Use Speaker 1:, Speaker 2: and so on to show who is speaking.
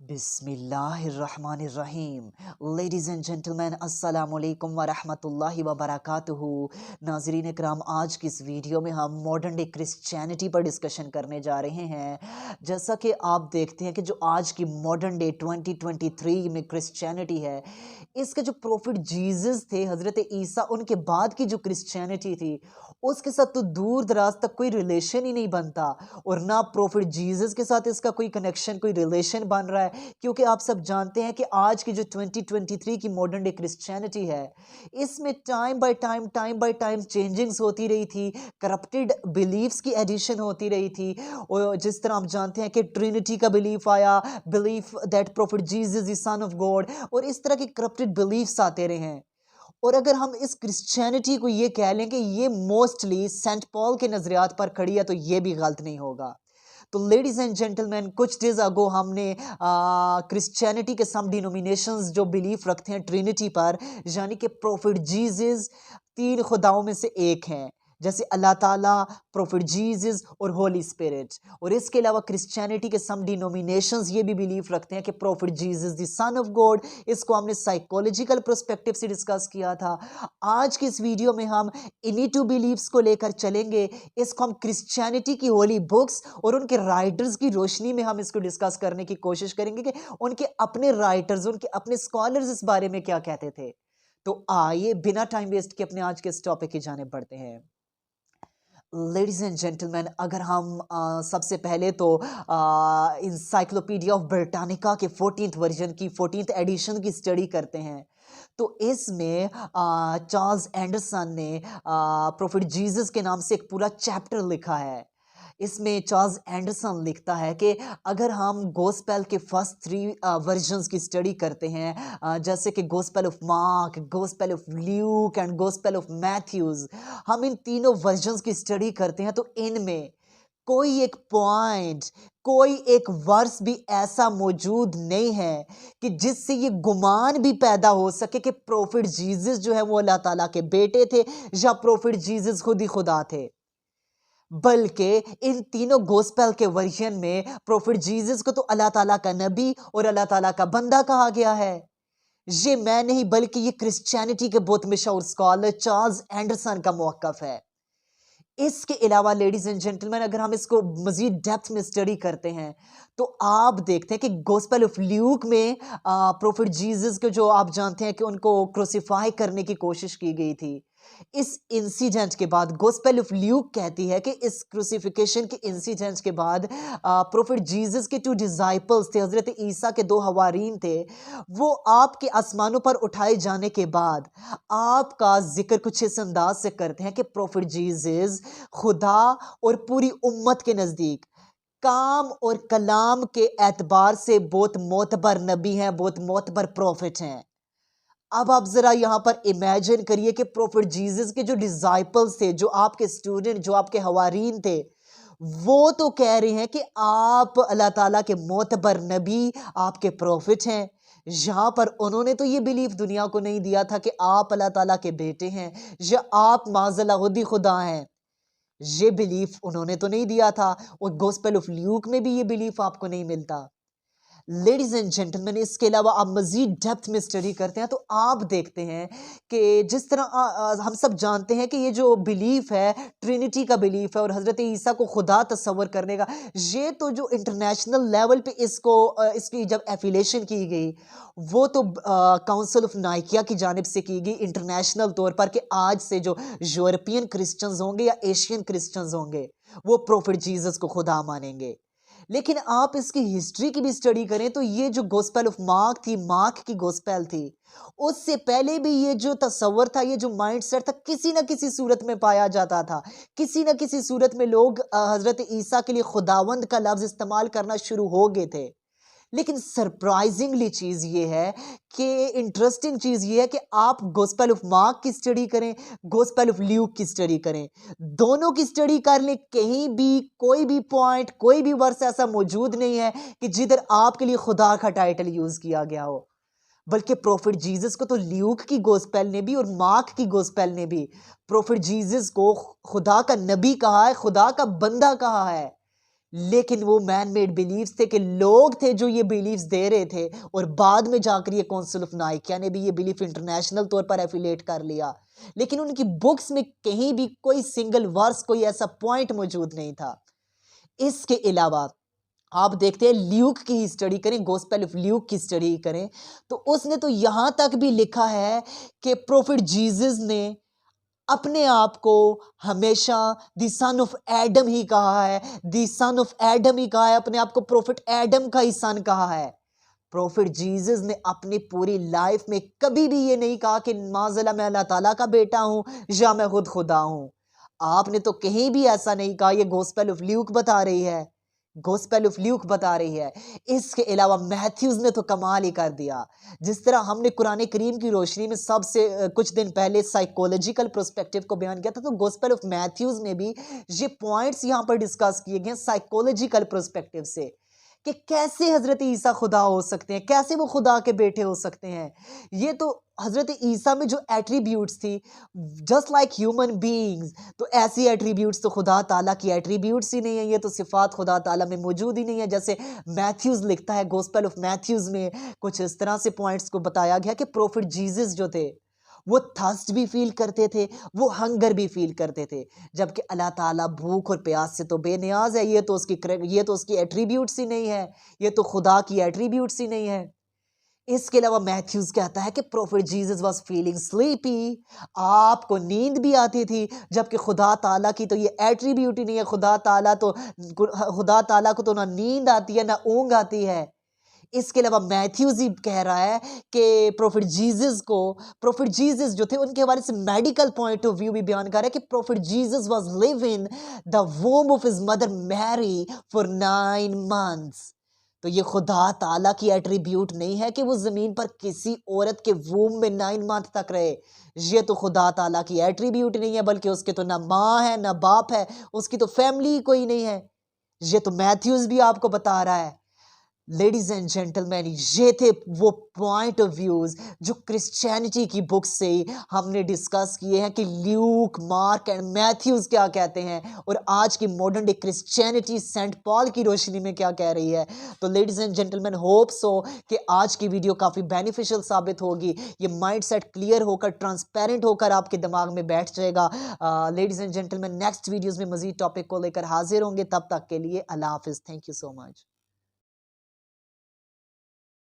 Speaker 1: बिस्मिल्लाहिर्रहमानिर्रहीम। Ladies and gentleman, अस्सलाम वालेकुम व रहमतुल्लाहि व बरकातुहू। नाज़रीन इकराम, आज की इस वीडियो में हम मॉडर्न डे क्रिश्चियनिटी पर डिस्कशन करने जा रहे हैं। जैसा कि आप देखते हैं कि जो आज की मॉडर्न डे 2023 में क्रिश्चियनिटी है, इसके जो प्रॉफिट जीसस थे, हज़रत ईसा, उनके बाद की जो क्रिश्चियनिटी थी, उसके साथ तो दूर दराज तक कोई रिलेशन ही नहीं बनता, और ना प्रॉफिट जीसस के साथ इसका कोई कनेक्शन, कोई रिलेशन बन रहा है। क्योंकि आप सब जानते हैं कि आज की जो 2023 की मॉडर्न डे क्रिश्चियनिटी है, इसमें टाइम बाय टाइम चेंजिंग्स होती रही थी, करप्टेड बिलीफ्स की एडिशन होती रही थी। और जिस तरह आप जानते हैं कि ट्रिनिटी का बिलीफ आया, belief that profit Jesus is son of God, और इस तरह के करप्टेड बिलीफ्स आते रहे हैं। और अगर हम इस क्रिश्चियनिटी को ये कह लें कि ये मोस्टली सेंट पॉल के नजरियात पर खड़ी है, तो ये भी गलत नहीं होगा। तो लेडीज एंड जेंटलमैन, कुछ डेज अगो हमने क्रिश्चियनिटी के सम डिनोमिनेशंस जो बिलीफ रखते हैं ट्रिनिटी पर, यानी कि प्रॉफिट जीसस तीन खुदाओं में से एक हैं, जैसे अल्लाह ताला, प्रॉफिट जीसस और होली स्पिरिट। और इसके अलावा क्रिश्चियनिटी के सम डिनोमिनेशंस ये भी बिलीफ रखते हैं कि profit Jesus the son of God. इसको हमने साइकोलॉजिकल पर्सपेक्टिव से डिस्कस किया था। आज की इस वीडियो में हम इन्हीं टू बिलीव्स को लेकर चलेंगे। इसको हम क्रिश्चियनिटी की होली बुक्स और उनके राइटर्स की रोशनी में हम इसको डिस्कस करने की कोशिश करेंगे कि उनके अपने राइटर्स, उनके अपने स्कॉलर्स इस बारे में क्या कहते थे। तो आइए बिना टाइम वेस्ट के अपने आज के इस टॉपिक की जाने बढ़ते हैं। लेडीज एंड जेंटलमैन, अगर हम सबसे पहले तो इंसाइक्लोपीडिया ऑफ ब्रिटानिका के 14th वर्जन की 14th एडिशन की स्टडी करते हैं, तो इसमें चार्ल्स एंडरसन ने प्रॉफिट जीसस के नाम से एक पूरा चैप्टर लिखा है। इसमें चार्ल्स एंडरसन लिखता है कि अगर हम गॉस्पेल के फर्स्ट 3 वर्जन्स की स्टडी करते हैं, जैसे कि gospel of Mark, gospel of Luke and gospel of Matthews, हम इन तीनों वर्जन्स की स्टडी करते हैं, तो इनमें कोई एक पॉइंट, कोई एक वर्स भी ऐसा मौजूद नहीं है कि जिससे ये गुमान भी पैदा हो सके कि प्रॉफिट जीसस जो है वो अल्लाह ताला के बेटे थे, या प्रॉफिट जीसस खुद ही खुदा थे। बल्कि इन तीनों गॉस्पेल के वर्जन में प्रॉफिट जीसस को तो अल्लाह ताला का नबी और अल्लाह ताला का बंदा कहा गया है। ये मैं नहीं, बल्कि ये क्रिश्चियनिटी के बहुत मशहूर स्कॉलर चार्ल्स एंडरसन का मौक़िफ़ है। इसके अलावा लेडीज एंड जेंटलमैन, अगर हम इसको मजीद डेप्थ में स्टडी करते हैं, तो आप देखते हैं कि गॉस्पेल ऑफ ल्यूक में प्रॉफिट जीसस के, जो आप जानते हैं कि उनको क्रूसिफाई करने की कोशिश की गई थी, इस इंसिडेंट के बाद गॉस्पेल ऑफ ल्यूक कहती है कि इस क्रूसिफिकेशन के इंसिडेंट के बाद प्रॉफिट जीसस के 2 डिसाइपल्स थे, हजरत ईसा के 2 हवारीन थे, वो आपके आसमानों पर उठाए जाने के बाद आपका जिक्र कुछ इस अंदाज से करते हैं कि प्रॉफिट जीसस खुदा और पूरी उम्मत के नज़दीक काम और कलाम के एतबार से बहुत मोतबर नबी हैं, बहुत मोतबर प्रॉफिट हैं। अब आप जरा यहाँ पर इमेजिन करिए कि प्रॉफिट जीसस के जो डिसाइपल्स थे, जो आपके स्टूडेंट, जो आपके हवारीन थे, वो तो कह रहे हैं कि आप अल्लाह ताला के मोतबर नबी, आपके प्रॉफिट हैं। यहाँ पर उन्होंने तो ये बिलीफ दुनिया को नहीं दिया था कि आप अल्लाह ताला के बेटे हैं, या आप माज़अल्लाह खुद ही खुदा हैं। ये बिलीफ उन्होंने तो नहीं दिया था, और गॉस्पेल ऑफ ल्यूक में भी ये बिलीफ आपको नहीं मिलता। लेडीज एंड जेंटलमैन, इसके अलावा आप मजीद डेप्थ में स्टडी करते हैं, तो आप देखते हैं कि जिस तरह हम सब जानते हैं कि ये जो बिलीफ है, ट्रिनिटी का बिलीफ है, और हज़रत ईसा को खुदा तस्वर करने का, ये तो जो इंटरनेशनल लेवल पे इसको इसकी जब एफिलेशन की गई, वो तो काउंसिल ऑफ नाइकिया की जानिब से की गई इंटरनेशनल तौर पर, कि आज से जो यूरोपियन क्रिश्चियंस होंगे या एशियन क्रिश्चियंस होंगे, वो प्रॉफिट जीसस को खुदा मानेंगे। लेकिन आप इसकी हिस्ट्री की भी स्टडी करें, तो ये जो गॉस्पेल ऑफ मार्क थी, मार्क की गॉस्पेल थी, उससे पहले भी ये जो तस्वर था, ये जो माइंडसेट था, किसी न किसी सूरत में पाया जाता था। किसी न किसी सूरत में लोग हजरत ईसा के लिए खुदावंद का लफ्ज इस्तेमाल करना शुरू हो गए थे। लेकिन सरप्राइजिंगली चीज़ ये है कि इंटरेस्टिंग चीज़ ये है कि आप गॉस्पेल ऑफ मार्क की स्टडी करें, गॉस्पेल ऑफ ल्यूक की स्टडी करें, दोनों की स्टडी कर लें, कहीं भी कोई भी पॉइंट, कोई भी वर्स ऐसा मौजूद नहीं है कि जिधर आपके लिए खुदा का टाइटल यूज़ किया गया हो। बल्कि प्रॉफिट जीसस को तो ल्यूक की गॉस्पेल ने भी और मार्क की गॉस्पेल ने भी प्रॉफिट जीसस को खुदा का नबी कहा है, खुदा का बंदा कहा है। लेकिन वो मैन मेड बिलीव्स थे कि लोग थे जो ये बिलीव्स दे रहे थे, और बाद में जाकर ये काउंसिल ऑफ नाइकिया ने भी ये बिलीफ इंटरनेशनल तौर पर एफिलेट कर लिया। लेकिन उनकी बुक्स में कहीं भी कोई सिंगल वर्स, कोई ऐसा पॉइंट मौजूद नहीं था। इसके अलावा आप देखते हैं ल्यूक की स्टडी करें, गॉस्पेल ऑफ ल्यूक की स्टडी करें, तो उसने तो यहां तक भी लिखा है कि प्रोफेट जीसस ने अपने आप को हमेशा द सन ऑफ एडम ही कहा है, द सन ऑफ एडम ही कहा है, अपने आप को प्रोफेट एडम का ही सन कहा है। प्रोफेट जीसस ने अपनी पूरी लाइफ में कभी भी ये नहीं कहा कि माज़अल्लाह मैं अल्लाह ताला का बेटा हूं या मैं खुद खुदा हूं। आपने तो कहीं भी ऐसा नहीं कहा, ये गॉस्पेल ऑफ ल्यूक बता रही है, गॉस्पेल ऑफ ल्यूक बता रही है। इसके अलावा मैथ्यूज ने तो कमाल ही कर दिया। जिस तरह हमने कुरान करीम की रोशनी में सबसे कुछ दिन पहले साइकोलॉजिकल प्रोस्पेक्टिव को बयान किया था, तो गॉस्पेल ऑफ मैथ्यूज में भी ये पॉइंट्स यहां पर डिस्कस किए गए साइकोलॉजिकल प्रोस्पेक्टिव से, कि कैसे हजरत ईसा खुदा हो सकते हैं, कैसे वो खुदा के बेटे हो सकते हैं। ये तो हजरत ईसा में जो एट्रीब्यूट्स थी, जस्ट लाइक ह्यूमन बीइंग्स, तो ऐसी एट्रीब्यूट्स तो खुदा ताला की एट्रीब्यूट्स ही नहीं है, ये तो सिफात खुदा ताला में मौजूद ही नहीं है। जैसे मैथ्यूज लिखता है, गॉस्पेल ऑफ मैथ्यूज में कुछ इस तरह से पॉइंट्स को बताया गया कि प्रोफेट जीसस जो थे वो थर्स्ट भी फील करते थे, वो हंगर भी फील करते थे, जबकि अल्लाह ताला भूख और प्यास से तो बेनियाज है। ये तो उसकी एट्रीब्यूट्स ही नहीं है, ये तो खुदा की एट्रीब्यूट्स ही नहीं है। इसके अलावा मैथ्यूज कहता है कि prophet Jesus was feeling sleepy, आपको नींद भी आती थी, जबकि खुदा ताला की तो ये एट्रीब्यूट ही नहीं है। खुदा ताला को तो ना नींद आती है ना ऊंघ आती है। इसके अलावा मैथ्यूज ही कह रहा है कि प्रोफेट जीसस जो थे उनके हवाले से मेडिकल पॉइंट ऑफ व्यू भी बयान कर रहा है कि prophet Jesus was live in the womb of his mother Mary for 9 months. तो ये खुदा ताला की एट्रीब्यूट नहीं है कि वो जमीन पर किसी औरत के वूम में 9 मंथ तक रहे। ये तो खुदा ताला की एट्रीब्यूट नहीं है, बल्कि उसके तो ना माँ है ना बाप है, उसकी तो फैमिली कोई नहीं है। ये तो मैथ्यूज भी आपको बता रहा है। लेडीज एंड जेंटलमैन, ये थे वो पॉइंट ऑफ व्यूज जो क्रिश्चियनिटी की बुक से हमने डिस्कस किए हैं कि ल्यूक, मार्क एंड मैथ्यूज क्या कहते हैं, और आज की modern day Christianity Saint Paul की रोशनी में क्या कह रही है। तो ladies and gentleman, hope so कि आज की वीडियो काफ़ी बेनिफिशियल साबित होगी। ये माइंड सेट क्लियर होकर, ट्रांसपेरेंट होकर आपके दिमाग में बैठ जाएगा। Ladies and gentleman, next videos में मजीद टॉपिक को लेकर हाजिर होंगे। तब तक के लिए अल्लाह हाफिज़। Thank you so much.